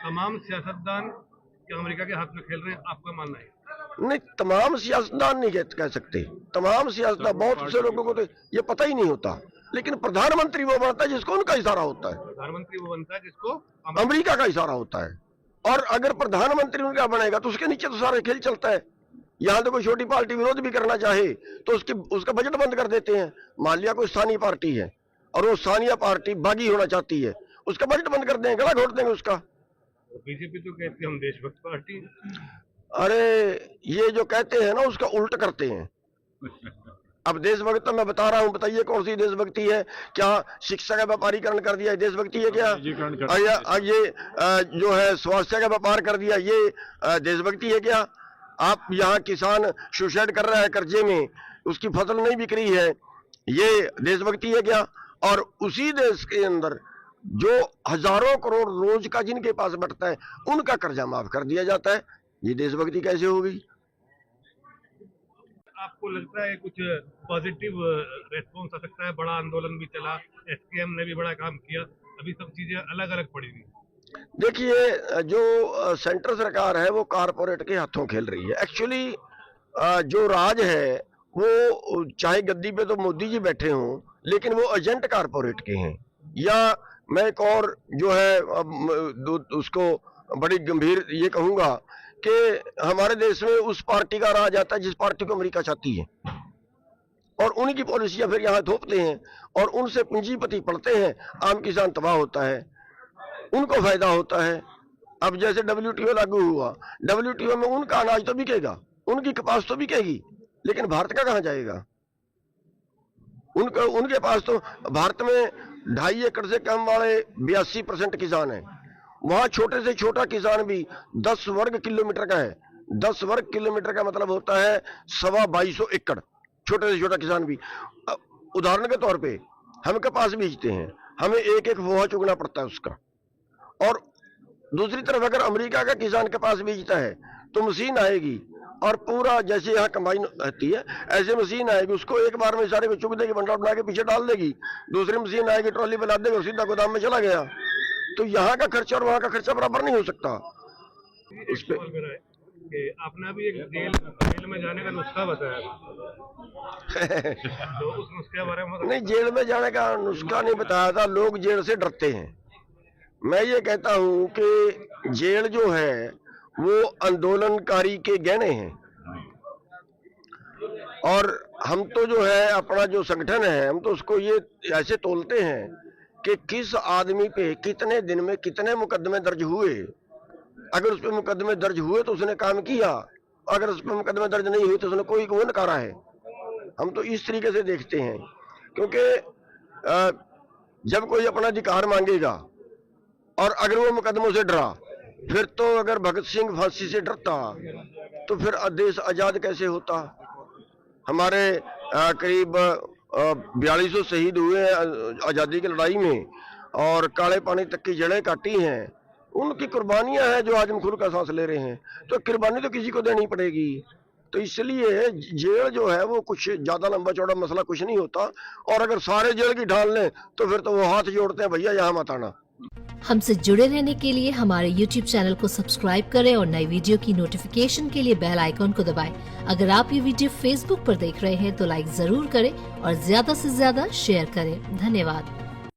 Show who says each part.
Speaker 1: तमाम सियासतदान क्या अमेरिका के हाथ में खेल रहे हैं, आपका मानना है?
Speaker 2: नहीं, तमाम सियासतदान नहीं कह सकते। तमाम सियासतदान, बहुत से लोगों को तो ये पता ही नहीं होता। लेकिन प्रधानमंत्री वो बनता है जिसको उनका इशारा होता है।
Speaker 1: प्रधानमंत्री वो बनता है जिसको
Speaker 2: अमेरिका का इशारा होता है। और अगर प्रधानमंत्री उनका बनेगा तो उसके नीचे तो सारा खेल चलता है। यहाँ तो कोई छोटी पार्टी विरोध भी करना चाहे तो उसका बजट बंद कर देते हैं। मान लिया कोई स्थानीय पार्टी है और वो स्थानीय पार्टी बागी होना चाहती है, उसका बजट बंद कर देंगे, गला घोट देंगे उसका।
Speaker 1: बीजेपी तो कहती है हम देशभक्त पार्टी।
Speaker 2: अरे ये जो कहते हैं ना उसका उल्ट करते हैं। अब देशभक्त तो मैं बता रहा हूं, बताइए कौन सी देशभक्ति है? क्या शिक्षा का व्यापारीकरण कर दिया, देशभक्ति है क्या? ये जो है स्वास्थ्य का व्यापार कर दिया, ये देशभक्ति है क्या? आप यहाँ किसान सुसाइड कर रहा है कर्जे में, उसकी फसल नहीं बिक रही है, ये देशभक्ति है क्या? और उसी देश के अंदर जो हजारों करोड़ रोज का जिनके पास बैठता है उनका कर्जा माफ कर दिया जाता है, ये देशभक्ति कैसे होगी?
Speaker 1: आपको लगता है कुछ पॉजिटिव रेस्पॉन्स आ सकता है? बड़ा आंदोलन भी चला, एसकेएम ने भी बड़ा काम किया, अभी सब चीजें अलग अलग पड़ी हुई।
Speaker 2: देखिए, जो सेंट्रल सरकार है वो कारपोरेट के हाथों खेल रही है। एक्चुअली जो राज है वो चाहे गद्दी पे तो मोदी जी बैठे हों, लेकिन वो एजेंट कारपोरेट के हैं। या मैं एक और जो है उसको बड़ी गंभीर ये कहूंगा कि हमारे देश में उस पार्टी का राज आता है जिस पार्टी को अमेरिका चाहती है, और उन्हीं की पॉलिसियां फिर यहाँ थोपते हैं और उनसे पूंजीपति पड़ते हैं, आम किसान तबाह होता है, उनको फायदा होता है। अब जैसे WTO लागू हुआ, WTO में उनका अनाज तो बिकेगा, उनकी कपास तो बिकेगी, लेकिन भारत का कहां जाएगा? उनके पास तो भारत में 2.5 एकड़ से कम वाले 82% किसान हैं। वहां छोटे से छोटा किसान भी 10 वर्ग किलोमीटर का है। 10 वर्ग किलोमीटर का मतलब होता है 2250 एकड़, छोटे से छोटा किसान भी। उदाहरण के तौर पे हम कपास बीजते हैं, हमें एक एक फोहा चुगना पड़ता है उसका। और दूसरी तरफ अगर अमेरिका का किसान कपास बीजता है तो मशीन आएगी और पूरा जैसे यहाँ कंबाइन रहती है ऐसे मशीन आएगी, उसको एक बार में सारे को चुग देगी, बंडल बना के पीछे डाल देगी, दूसरी मशीन आएगी ट्रॉली पे लाद देगी और सीधा गोदाम में चला गया। तो यहाँ का खर्चा और वहाँ का खर्चा बराबर नहीं हो सकता।
Speaker 1: इस पे आपने अभी एक जेल में जाने का नुस्खा बताया तो उस नुस्खे के बारे में
Speaker 2: नहीं, जेल में जाने का नुस्खा नहीं बताया था। लोग जेल से डरते हैं। मैं ये कहता हूं कि जेल जो है वो आंदोलनकारी के गहने हैं, और हम तो जो है अपना जो संगठन है हम तो उसको ये ऐसे तोलते हैं कि किस आदमी पे कितने दिन में कितने मुकदमे दर्ज हुए। अगर उस पर मुकदमे दर्ज हुए तो उसने काम किया, अगर उस पर मुकदमे दर्ज नहीं हुए तो उसने कोई वो नकारा है। हम तो इस तरीके से देखते हैं, क्योंकि जब कोई अपना अधिकार मांगेगा और अगर वो मुकदमों से डरा, फिर तो अगर भगत सिंह फांसी से डरता तो फिर देश आजाद कैसे होता? हमारे करीब 4200 शहीद हुए आजादी की लड़ाई में और काले पानी तक की जड़ें काटी हैं, उनकी कुर्बानियां हैं जो आज हम खुद का सांस ले रहे हैं। तो कुर्बानी तो किसी को देनी पड़ेगी। तो इसलिए जेल जो है वो कुछ ज्यादा लंबा चौड़ा मसला कुछ नहीं होता, और अगर सारे जेल की ढाल लें तो फिर तो वो हाथ जोड़ते हैं, भैया यहाँ मत आना।
Speaker 3: हमसे जुड़े रहने के लिए हमारे YouTube चैनल को सब्सक्राइब करें और नई वीडियो की नोटिफिकेशन के लिए बेल आइकॉन को दबाएं। अगर आप ये वीडियो Facebook पर देख रहे हैं तो लाइक जरूर करें और ज्यादा से ज्यादा शेयर करें। धन्यवाद।